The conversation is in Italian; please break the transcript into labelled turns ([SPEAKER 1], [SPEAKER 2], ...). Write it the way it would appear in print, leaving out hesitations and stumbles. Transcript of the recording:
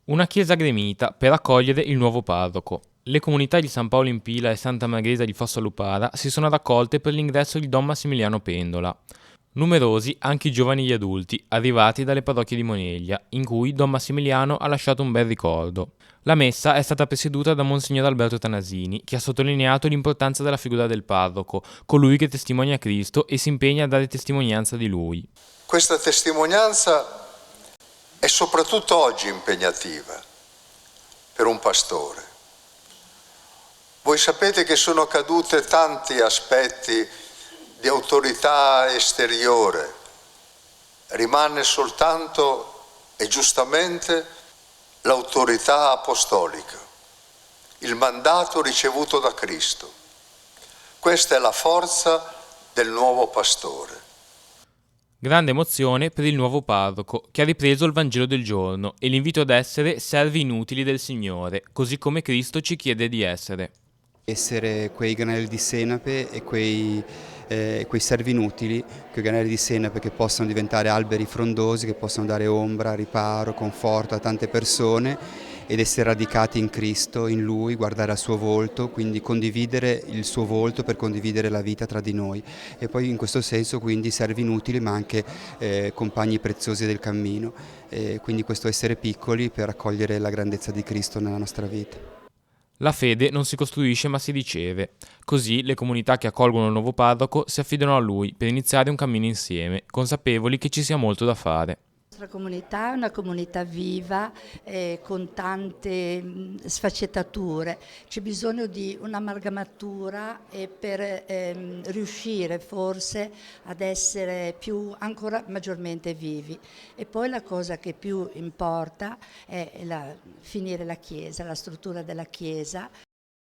[SPEAKER 1] Una chiesa gremita per accogliere il nuovo parroco. Le comunità di San Paolo in Pila e Santa Margherita di Fossalupara si sono raccolte per l'ingresso di Don Massimiliano Pendola. Numerosi anche i giovani e gli adulti, arrivati dalle parrocchie di Moneglia, in cui Don Massimiliano ha lasciato un bel ricordo. La messa è stata presieduta da Monsignor Alberto Tanasini, che ha sottolineato l'importanza della figura del parroco, colui che testimonia Cristo e si impegna a dare testimonianza di lui.
[SPEAKER 2] Questa testimonianza è soprattutto oggi impegnativa per un pastore. Voi sapete che sono cadute tanti aspetti di autorità esteriore, rimane soltanto, e giustamente, l'autorità apostolica, il mandato ricevuto da Cristo. Questa è la forza del nuovo pastore.
[SPEAKER 1] Grande emozione per il nuovo parroco, che ha ripreso il Vangelo del giorno e l'invito ad essere servi inutili del Signore, così come Cristo ci chiede di essere.
[SPEAKER 3] Essere quei granelli di senape e quei servi inutili, quei granelli di senape che possono diventare alberi frondosi, che possono dare ombra, riparo, conforto a tante persone, ed essere radicati in Cristo, in Lui, guardare al suo volto, quindi condividere il suo volto per condividere la vita tra di noi. E poi in questo senso quindi servi inutili ma anche compagni preziosi del cammino. Quindi questo essere piccoli per accogliere la grandezza di Cristo nella nostra vita.
[SPEAKER 1] La fede non si costruisce ma si riceve. Così le comunità che accolgono il nuovo parroco si affidano a lui per iniziare un cammino insieme, consapevoli che ci sia molto da fare.
[SPEAKER 4] La nostra comunità è una comunità viva con tante sfaccettature, c'è bisogno di un'amalgamatura per riuscire forse ad essere più, ancora maggiormente vivi. E poi la cosa che più importa è finire la Chiesa, la struttura della Chiesa.